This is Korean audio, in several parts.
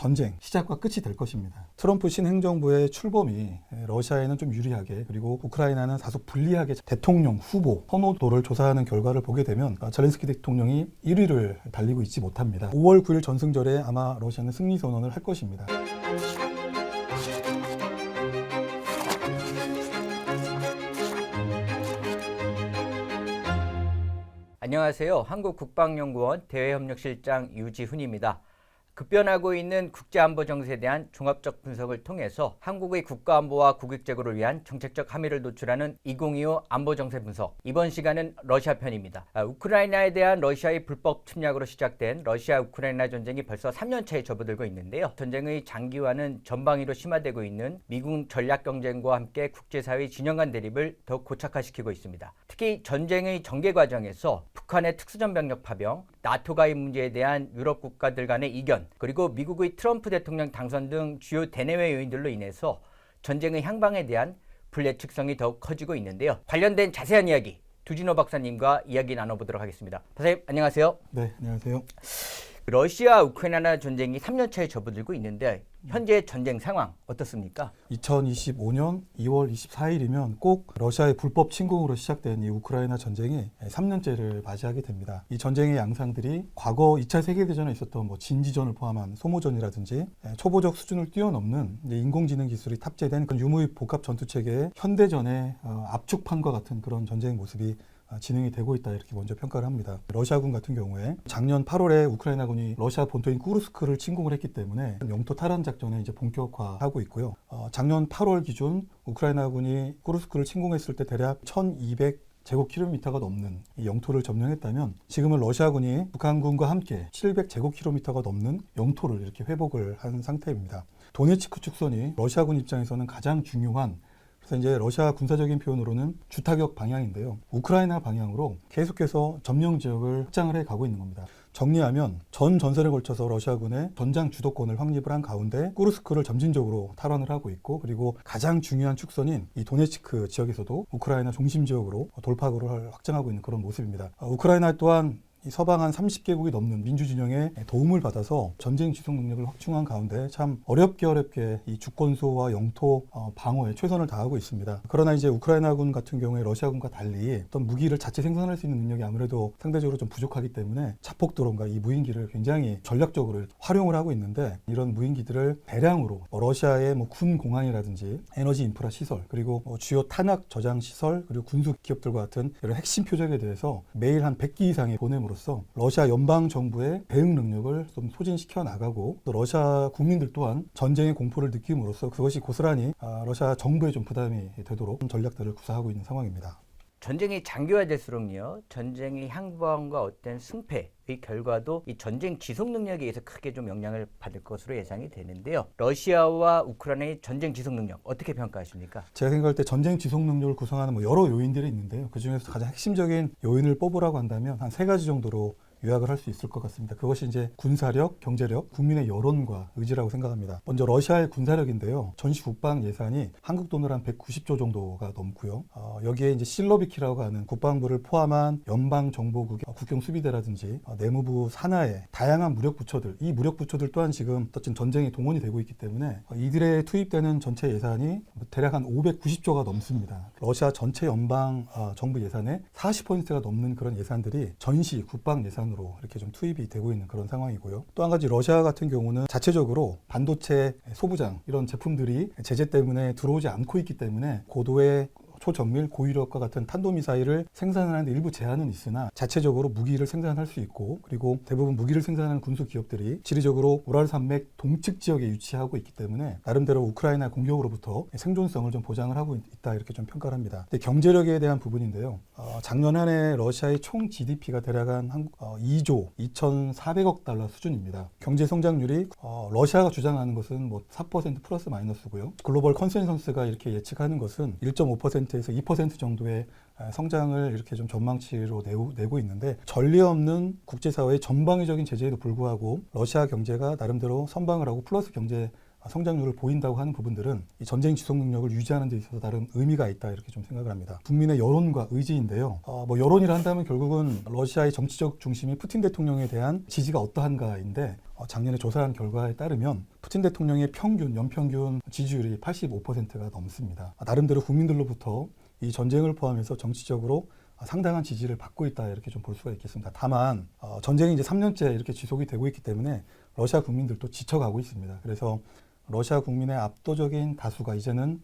전쟁 시작과 끝이 될 것입니다. 트럼프 신행정부의 출범이 러시아에는 좀 유리하게, 그리고 우크라이나는 다소 불리하게 대통령 후보 선호도를 조사하는 결과를 보게 되면 젤렌스키 대통령이 1위를 달리고 있지 못합니다. 5월 9일 전승절에 아마 러시아는 승리 선언을 할 것입니다. 안녕하세요. 한국국방연구원 대외협력실장 유지훈입니다. 급변하고 있는 국제안보 정세에 대한 종합적 분석을 통해서 한국의 국가안보와 국익제고를 위한 정책적 함의를 노출하는 2025 안보정세 분석. 이번 시간은 러시아 편입니다. 우크라이나에 대한 러시아의 불법 침략으로 시작된 러시아-우크라이나 전쟁이 벌써 3년차에 접어들고 있는데요. 전쟁의 장기화는 전방위로 심화되고 있는 미국 전략 경쟁과 함께 국제사회의 진영 간 대립을 더욱 고착화시키고 있습니다. 특히 전쟁의 전개 과정에서 북한의 특수전병력 파병, 나토 가입 문제에 대한 유럽 국가들 간의 이견, 그리고 미국의 트럼프 대통령 당선 등 주요 대내외 요인들로 인해서 전쟁의 향방에 대한 불예측성이 더욱 커지고 있는데요. 관련된 자세한 이야기 두진호 박사님과 이야기 나눠보도록 하겠습니다. 박사님 안녕하세요. 네, 안녕하세요. 러시아 우크라이나 전쟁이 3년차에 접어들고 있는데 현재 전쟁 상황 어떻습니까? 2025년 2월 24일이면 꼭 러시아의 불법 침공으로 시작된 이 우크라이나 전쟁이 3년째를 맞이하게 됩니다. 이 전쟁의 양상들이 과거 2차 세계대전에 있었던 진지전을 포함한 소모전이라든지 초보적 수준을 뛰어넘는 인공지능 기술이 탑재된 그 유무입 복합 전투체계의 현대전의 압축판과 같은 그런 전쟁 모습이 진행이 되고 있다, 이렇게 먼저 평가를 합니다. 러시아군 같은 경우에 작년 8월에 우크라이나군이 러시아 본토인 쿠르스크를 침공을 했기 때문에 영토 탈환 작전에 이제 본격화하고 있고요. 작년 8월 기준 우크라이나군이 쿠르스크를 침공했을 때 대략 1200 제곱킬로미터가 넘는 이 영토를 점령했다면 지금은 러시아군이 북한군과 함께 700 제곱킬로미터가 넘는 영토를 이렇게 회복을 한 상태입니다. 도네츠크 축선이 러시아군 입장에서는 가장 중요한, 그래서 이제 러시아 군사적인 표현으로는 주타격 방향인데요. 우크라이나 방향으로 계속해서 점령 지역을 확장을 해 가고 있는 겁니다. 정리하면 전 전선에 걸쳐서 러시아군의 전장 주도권을 확립을 한 가운데 쿠르스크를 점진적으로 탈환을 하고 있고, 그리고 가장 중요한 축선인 이 도네츠크 지역에서도 우크라이나 중심 지역으로 돌파구를 확장하고 있는 그런 모습입니다. 우크라이나 또한 이 서방 한 30개국이 넘는 민주진영의 도움을 받아서 전쟁 지속 능력을 확충한 가운데 참 어렵게 이 주권소와 영토 방어에 최선을 다하고 있습니다. 그러나 이제 우크라이나군 같은 경우에 러시아군과 달리 어떤 무기를 자체 생산할 수 있는 능력이 아무래도 상대적으로 좀 부족하기 때문에 자폭드론과 이 무인기를 굉장히 전략적으로 활용을 하고 있는데, 이런 무인기들을 대량으로 러시아의 군 공항이라든지 에너지 인프라 시설, 그리고 주요 탄약 저장 시설, 그리고 군수 기업들과 같은 이런 핵심 표적에 대해서 매일 한 100기 이상의 보냄으로 러시아 연방 정부의 대응 능력을 좀 소진시켜 나가고, 또 러시아 국민들 또한 전쟁의 공포를 느낌으로써 그것이 고스란히 러시아 정부에 좀 부담이 되도록 전략들을 구사하고 있는 상황입니다. 전쟁이 장기화될수록요, 전쟁의 향방과 어떤 승패의 결과도 이 전쟁 지속 능력에 의해서 크게 좀 영향을 받을 것으로 예상이 되는데요. 러시아와 우크라이나의 전쟁 지속 능력 어떻게 평가하십니까? 제가 생각할 때 전쟁 지속 능력을 구성하는 여러 요인들이 있는데요. 그중에서 가장 핵심적인 요인을 뽑으라고 한다면 한 3가지 정도로 요약을 할 수 있을 것 같습니다. 그것이 이제 군사력, 경제력, 국민의 여론과 의지라고 생각합니다. 먼저 러시아의 군사력인데요. 전시 국방 예산이 한국 돈으로 한 190조 정도가 넘고요. 여기에 이제 실로비키라고 하는 국방부를 포함한 연방정보국의 국경수비대라든지 내무부 산하의 다양한 무력부처들, 이 무력부처들 또한 지금 전쟁에 동원이 되고 있기 때문에 이들에 투입되는 전체 예산이 대략 한 590조가 넘습니다. 러시아 전체 연방 정부 예산의 40%가 넘는 그런 예산들이 전시 국방 예산으로 이렇게 좀 투입이 되고 있는 그런 상황이고요. 또 한 가지 러시아 같은 경우는 자체적으로 반도체 소부장 이런 제품들이 제재 때문에 들어오지 않고 있기 때문에 고도의 초정밀, 고위력과 같은 탄도미사일을 생산하는 데 일부 제한은 있으나 자체적으로 무기를 생산할 수 있고, 그리고 대부분 무기를 생산하는 군수 기업들이 지리적으로 우랄산맥 동측 지역에 위치하고 있기 때문에 나름대로 우크라이나 공격으로부터 생존성을 좀 보장을 하고 있다, 이렇게 좀 평가를 합니다. 경제력에 대한 부분인데요. 작년 한 해 러시아의 총 GDP가 대략 한 2조 2,400억 달러 수준입니다. 경제 성장률이 러시아가 주장하는 것은 4% 플러스 마이너스고요. 글로벌 컨센서스가 이렇게 예측하는 것은 1.5%에서 2% 정도의 성장을 이렇게 좀 전망치로 내고 있는데, 전례 없는 국제사회의 전방위적인 제재에도 불구하고 러시아 경제가 나름대로 선방을 하고 플러스 경제 성장률을 보인다고 하는 부분들은 이 전쟁 지속 능력을 유지하는 데 있어서 다른 의미가 있다 이렇게 좀 생각을 합니다. 국민의 여론과 의지인데요. 뭐 여론이라 한다면 결국은 러시아의 정치적 중심이 푸틴 대통령에 대한 지지가 어떠한가인데 작년에 조사한 결과에 따르면 푸틴 대통령의 연평균 지지율이 85%가 넘습니다. 나름대로 국민들로부터 이 전쟁을 포함해서 정치적으로 상당한 지지를 받고 있다 이렇게 좀 볼 수가 있겠습니다. 다만 전쟁이 이제 3년째 이렇게 지속이 되고 있기 때문에 러시아 국민들도 지쳐가고 있습니다. 그래서 러시아 국민의 압도적인 다수가 이제는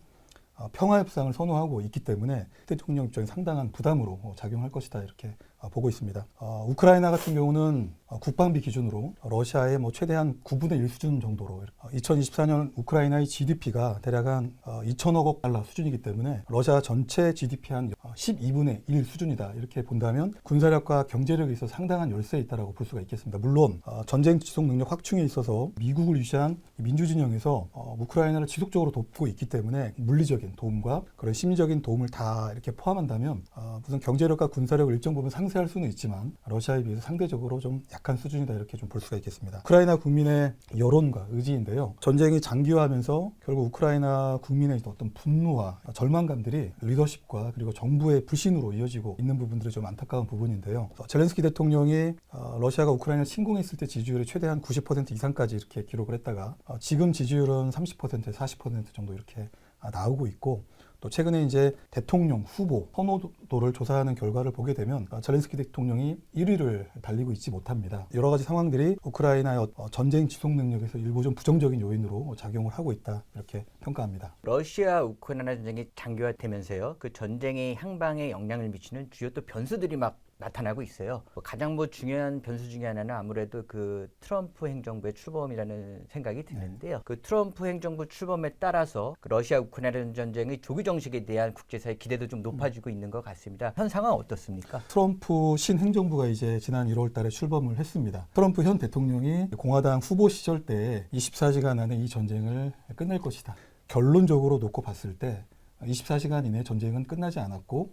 평화 협상을 선호하고 있기 때문에 대통령 입장에 상당한 부담으로 작용할 것이다 이렇게 보고 있습니다. 우크라이나 같은 경우는 국방비 기준으로 러시아의 최대한 9분의 1 수준 정도로 2024년 우크라이나의 GDP가 대략 한 2천억 달러 수준이기 때문에 러시아 전체 GDP 한 12분의 1 수준이다 이렇게 본다면 군사력과 경제력에 있어서 상당한 열세에 있다고 볼 수가 있겠습니다. 물론 전쟁 지속 능력 확충에 있어서 미국을 위시한 민주진영에서 우크라이나를 지속적으로 돕고 있기 때문에 물리적인 도움과 그런 심리적인 도움을 다 이렇게 포함한다면 무슨 경제력과 군사력을 일정 부분 상쇄할 수는 있지만 러시아에 비해서 상대적으로 좀 약한 수준이다 이렇게 좀 볼 수가 있겠습니다. 우크라이나 국민의 여론과 의지인데요. 전쟁이 장기화하면서 결국 우크라이나 국민의 어떤 분노와 절망감들이 리더십과 그리고 정부의 불신으로 이어지고 있는 부분들이 좀 안타까운 부분인데요. 젤렌스키 대통령이 러시아가 우크라이나를 침공했을 때 지지율이 최대한 90% 이상까지 이렇게 기록을 했다가 지금 지지율은 30%, 40% 정도 이렇게 나오고 있고 또 최근에 이제 대통령 후보 선호도를 조사하는 결과를 보게 되면 젤렌스키 대통령이 1위를 달리고 있지 못합니다. 여러 가지 상황들이 우크라이나의 전쟁 지속 능력에서 일부 좀 부정적인 요인으로 작용을 하고 있다 이렇게 평가합니다. 러시아 우크라이나 전쟁이 장기화되면서요. 그 전쟁의 향방에 영향을 미치는 주요 또 변수들이 막 나타나고 있어요. 가장 중요한 변수 중에 하나는 아무래도 그 트럼프 행정부의 출범이라는 생각이 드는데요. 그 트럼프 행정부 출범에 따라서 그 러시아 우크라이나 전쟁의 조기 정식에 대한 국제사회 기대도 좀 높아지고 있는 것 같습니다. 현 상황 어떻습니까? 트럼프 신행정부가 이제 지난 1월 달에 출범을 했습니다. 트럼프 현 대통령이 공화당 후보 시절 때 24시간 안에 이 전쟁을 끝낼 것이다. 결론적으로 놓고 봤을 때 24시간 이내 전쟁은 끝나지 않았고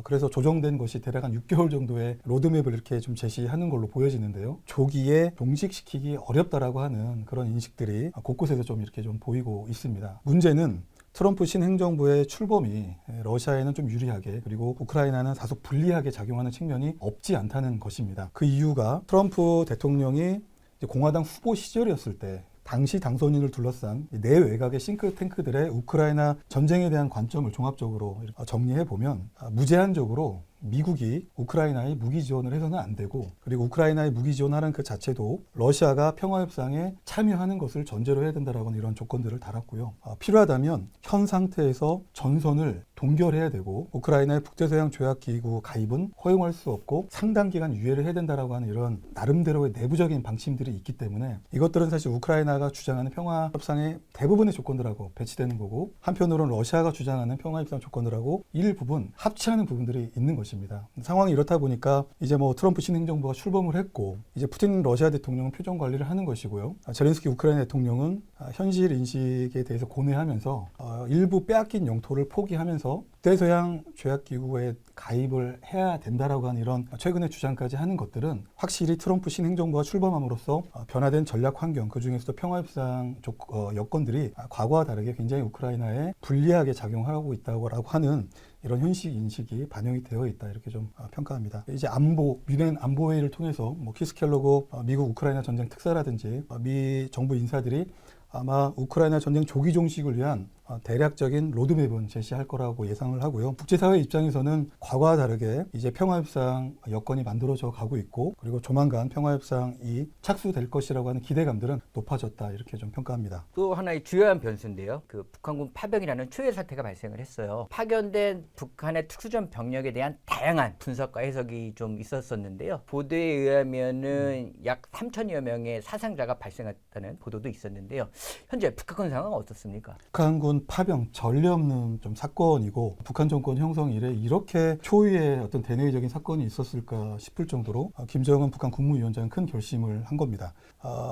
그래서 조정된 것이 대략 한 6개월 정도의 로드맵을 이렇게 좀 제시하는 걸로 보여지는데요. 조기에 종식시키기 어렵다라고 하는 그런 인식들이 곳곳에서 좀 이렇게 좀 보이고 있습니다. 문제는 트럼프 신행정부의 출범이 러시아에는 좀 유리하게 그리고 우크라이나는 다소 불리하게 작용하는 측면이 없지 않다는 것입니다. 그 이유가 트럼프 대통령이 공화당 후보 시절이었을 때 당시 당선인을 둘러싼 내외각의 싱크탱크들의 우크라이나 전쟁에 대한 관점을 종합적으로 정리해 보면 무제한적으로 미국이 우크라이나에 무기 지원을 해서는 안 되고 그리고 우크라이나에 무기 지원하는 그 자체도 러시아가 평화협상에 참여하는 것을 전제로 해야 된다라는 이런 조건들을 달았고요. 필요하다면 현 상태에서 전선을 동결해야 되고 우크라이나의 북대서양 조약기구 가입은 허용할 수 없고 상당 기간 유예를 해야 된다라고 하는 이런 나름대로의 내부적인 방침들이 있기 때문에 이것들은 사실 우크라이나가 주장하는 평화협상의 대부분의 조건들하고 배치되는 거고 한편으로는 러시아가 주장하는 평화협상 조건들하고 일부분 합치하는 부분들이 있는 것입니다. 상황이 이렇다 보니까 이제 트럼프 신행정부가 출범을 했고 이제 푸틴 러시아 대통령은 표정 관리를 하는 것이고요. 젤렌스키 우크라이나 대통령은 현실 인식에 대해서 고뇌하면서 일부 빼앗긴 영토를 포기하면서 북대서양 조약기구에 가입을 해야 된다라고 하는 이런 최근의 주장까지 하는 것들은 확실히 트럼프 신행정부가 출범함으로써 변화된 전략 환경 그중에서도 평화협상 여건들이 과거와 다르게 굉장히 우크라이나에 불리하게 작용하고 있다고 하는 이런 현실 인식이 반영이 되어 있다 이렇게 좀 평가합니다. 이제 유엔 안보회의를 통해서 키스켈로그 미국 우크라이나 전쟁 특사라든지 미 정부 인사들이 아마 우크라이나 전쟁 조기 종식을 위한 대략적인 로드맵은 제시할 거라고 예상을 하고요. 국제사회 입장에서는 과거와 다르게 이제 평화협상 여건이 만들어져 가고 있고 그리고 조만간 평화협상이 착수될 것이라고 하는 기대감들은 높아졌다 이렇게 좀 평가합니다. 또 하나의 주요한 변수인데요. 그 북한군 파병이라는 초유의 사태가 발생을 했어요. 파견된 북한의 특수전 병력에 대한 다양한 분석과 해석이 좀 있었었는데요. 보도에 의하면은 약 3천여 명의 사상자가 발생했다는 보도도 있었는데요. 현재 북한군 상황은 어떻습니까? 북한군 파병 전례 없는 좀 사건이고 북한 정권 형성 이래 이렇게 초유의 어떤 대내적인 사건이 있었을까 싶을 정도로 김정은 북한 국무위원장은 큰 결심을 한 겁니다.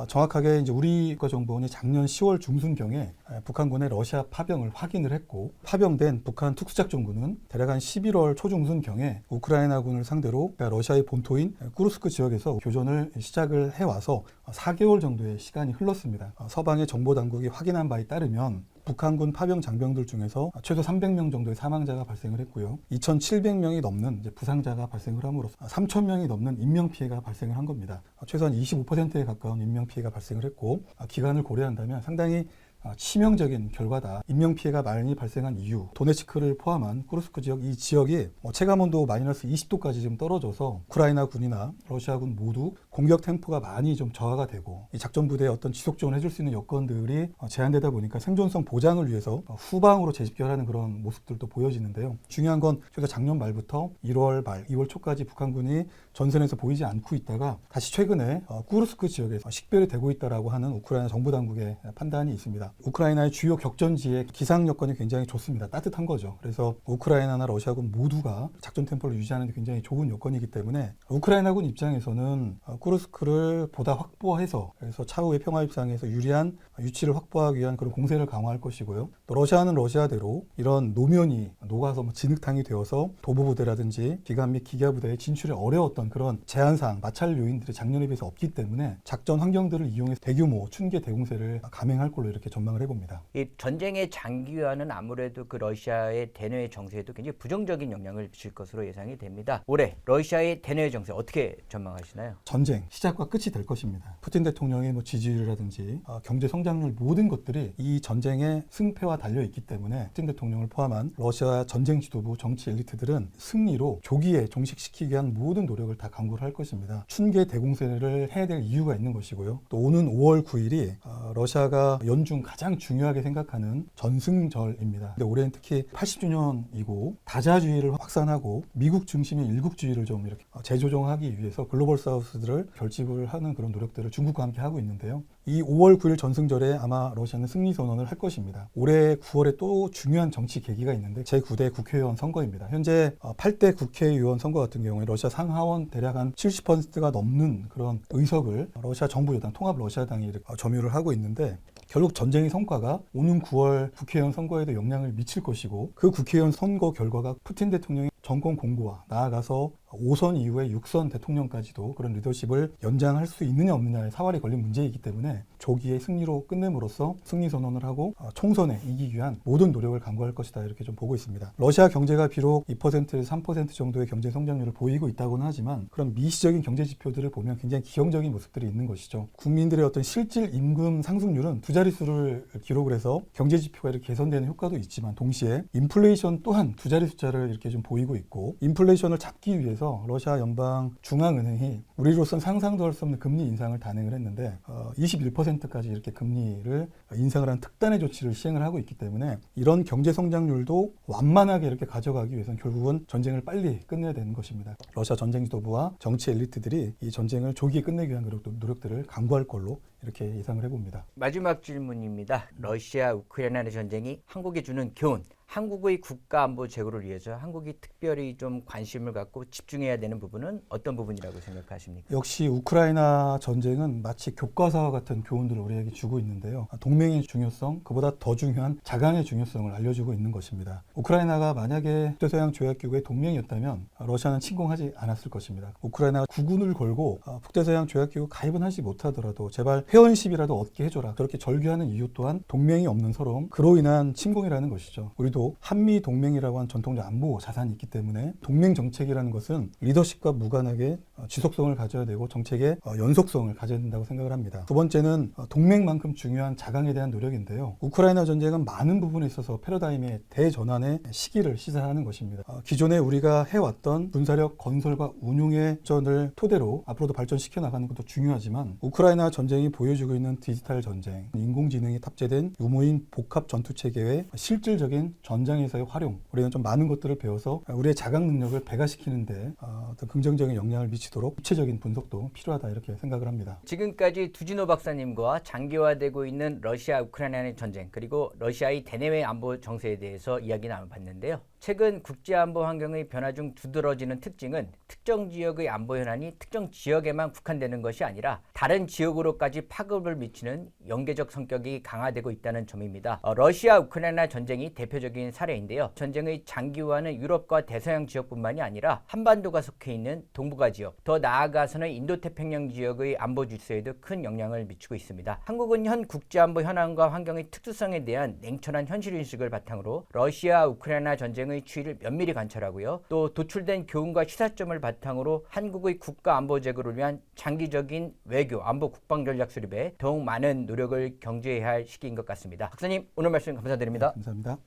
정확하게 이제 우리 국가정보원이 작년 10월 중순경에 북한군의 러시아 파병을 확인을 했고, 파병된 북한 특수작전군은 대략 한 11월 초중순경에 우크라이나군을 상대로 러시아의 본토인 쿠르스크 지역에서 교전을 시작을 해와서 4개월 정도의 시간이 흘렀습니다. 서방의 정보당국이 확인한 바에 따르면 북한군 파병 장병들 중에서 최소 300명 정도의 사망자가 발생을 했고요. 2,700명이 넘는 이제 부상자가 발생을 함으로써 3,000명이 넘는 인명피해가 발생을 한 겁니다. 최소한 25%에 가까운 인명피해가 발생을 했고, 기간을 고려한다면 상당히 치명적인 결과다. 인명피해가 많이 발생한 이유, 도네츠크를 포함한 쿠르스크 지역, 이 지역이 체감온도 마이너스 20도까지 지금 떨어져서 우크라이나 군이나 러시아군 모두 공격 템포가 많이 좀 저하가 되고, 이 작전부대에 어떤 지속 지원을 해줄 수 있는 여건들이 제한되다 보니까 생존성 보장을 위해서 후방으로 재집결하는 그런 모습들도 보여지는데요. 중요한 건 그래서 작년 말부터 1월 말, 2월 초까지 북한군이 전선에서 보이지 않고 있다가 다시 최근에 쿠르스크 지역에서 식별이 되고 있다라고 하는 우크라이나 정부 당국의 판단이 있습니다. 우크라이나의 주요 격전지의 기상 여건이 굉장히 좋습니다. 따뜻한 거죠. 그래서 우크라이나나 러시아군 모두가 작전 템포를 유지하는 데 굉장히 좋은 여건이기 때문에 우크라이나군 입장에서는 쿠르스크를 보다 확보해서, 그래서 차후의 평화 협상에서 유리한 위치를 확보하기 위한 그런 공세를 강화할 것이고요. 또 러시아는 러시아대로 이런 노면이 녹아서 진흙탕이 되어서 도보부대라든지 기관 및 기가부대의 진출이 어려웠던 그런 제한사항, 마찰 요인들이 작년에 비해서 없기 때문에 작전 환경들을 이용해서 대규모 춘계 대공세를 감행할 걸로 이렇게 전망을 해봅니다. 이 전쟁의 장기화는 아무래도 그 러시아의 대내외 정세에도 굉장히 부정적인 영향을 미칠 것으로 예상이 됩니다. 올해 러시아의 대내외 정세 어떻게 전망하시나요? 전쟁 시작과 끝이 될 것입니다. 푸틴 대통령의 지지율이라든지 경제 성장률 모든 것들이 이 전쟁의 승패와 달려 있기 때문에 푸틴 대통령을 포함한 러시아 전쟁 지도부 정치 엘리트들은 승리로 조기에 종식시키기 위한 모든 노력을 다 강구를 할 것입니다. 춘계 대공세를 해야 될 이유가 있는 것이고요. 또 오는 5월 9일이 러시아가 연중 가장 중요하게 생각하는 전승절입니다. 근데 올해는 특히 80주년이고 다자주의를 확산하고 미국 중심의 일국주의를 좀 이렇게 재조정하기 위해서 글로벌 사우스들을 결집을 하는 그런 노력들을 중국과 함께 하고 있는데요. 이 5월 9일 전승절에 아마 러시아는 승리 선언을 할 것입니다. 올해 9월에 또 중요한 정치 계기가 있는데 제9대 국회의원 선거입니다. 현재 8대 국회의원 선거 같은 경우에 러시아 상하원 대략 한 70%가 넘는 그런 의석을 러시아 정부 여당 통합 러시아당이 점유를 하고 있는데, 결국 전쟁의 성과가 오는 9월 국회의원 선거에도 영향을 미칠 것이고, 그 국회의원 선거 결과가 푸틴 대통령의 정권 공고와 나아가서 5선 이후에 6선 대통령까지도 그런 리더십을 연장할 수 있느냐 없느냐에 사활이 걸린 문제이기 때문에 조기에 승리로 끝냄으로써 승리 선언을 하고 총선에 이기기 위한 모든 노력을 강구할 것이다, 이렇게 좀 보고 있습니다. 러시아 경제가 비록 2%에서 3% 정도의 경제 성장률을 보이고 있다고는 하지만 그런 미시적인 경제 지표들을 보면 굉장히 기형적인 모습들이 있는 것이죠. 국민들의 어떤 실질 임금 상승률은 두 자릿수를 기록을 해서 경제 지표가 이렇게 개선되는 효과도 있지만, 동시에 인플레이션 또한 두 자리 숫자를 이렇게 좀 보이고 있고, 인플레이션을 잡기 위해서 러시아 연방 중앙은행이 우리로서는 상상도 할 수 없는 금리 인상을 단행을 했는데 21%까지 이렇게 금리를 인상을 한 특단의 조치를 시행을 하고 있기 때문에 이런 경제 성장률도 완만하게 이렇게 가져가기 위해서는 결국은 전쟁을 빨리 끝내야 되는 것입니다. 러시아 전쟁 지도부와 정치 엘리트들이 이 전쟁을 조기에 끝내기 위한 노력들을 강구할 걸로 이렇게 예상을 해봅니다. 마지막 질문입니다. 러시아 우크라이나 전쟁이 한국에 주는 교훈, 한국의 국가안보 제고를 위해서 한국이 특별히 좀 관심을 갖고 집중해야 되는 부분은 어떤 부분이라고 생각하십니까? 역시 우크라이나 전쟁은 마치 교과서와 같은 교훈들을 우리에게 주고 있는데요. 동맹의 중요성, 그보다 더 중요한 자강의 중요성을 알려주고 있는 것입니다. 우크라이나가 만약에 북대서양 조약기구의 동맹이었다면 러시아는 침공하지 않았을 것입니다. 우크라이나가 국군을 걸고 북대서양 조약기구 가입은 하지 못하더라도 제발 회원십이라도 얻게 해줘라, 그렇게 절규하는 이유 또한 동맹이 없는 서러움, 그로 인한 침공이라는 것이죠. 우리도 한미 동맹이라고 하는 전통적 안보 자산이 있기 때문에 동맹 정책이라는 것은 리더십과 무관하게 지속성을 가져야 되고 정책의 연속성을 가져야 된다고 생각을 합니다. 두 번째는 동맹만큼 중요한 자강에 대한 노력인데요. 우크라이나 전쟁은 많은 부분에 있어서 패러다임의 대전환의 시기를 시사하는 것입니다. 기존에 우리가 해왔던 군사력 건설과 운용의 전을 토대로 앞으로도 발전시켜 나가는 것도 중요하지만, 우크라이나 전쟁이 보여주고 있는 디지털 전쟁, 인공지능이 탑재된 유무인 복합 전투체계의 실질적인 전장에서의 활용, 우리는 좀 많은 것들을 배워서 우리의 자각 능력을 배가시키는데 어떤 긍정적인 영향을 미치도록 구체적인 분석도 필요하다, 이렇게 생각을 합니다. 지금까지 두진호 박사님과 장기화되고 있는 러시아 우크라이나 전쟁, 그리고 러시아의 대내외 안보 정세에 대해서 이야기 나눠봤는데요. 최근 국제안보 환경의 변화 중 두드러지는 특징은 특정 지역의 안보 현안이 특정 지역에만 국한되는 것이 아니라 다른 지역으로까지 파급을 미치는 연계적 성격이 강화되고 있다는 점입니다. 러시아 우크라이나 전쟁이 대표적인 사례인데요. 전쟁의 장기화는 유럽과 대서양 지역뿐만이 아니라 한반도가 속해 있는 동북아 지역, 더 나아가서는 인도태평양 지역의 안보 질서에도 큰 영향을 미치고 있습니다. 한국은 현 국제안보 현황과 환경의 특수성에 대한 냉철한 현실인식을 바탕으로 러시아 우크라이나 전쟁의 추이를 면밀히 관찰하고요. 또 도출된 교훈과 시사점을 바탕으로 한국의 국가 안보 제고를 위한 장기적인 외교, 안보, 국방 전략 수립에 더욱 많은 노력을 경주해야 할 시기인 것 같습니다. 박사님, 오늘 말씀 감사드립니다. 네, 감사합니다.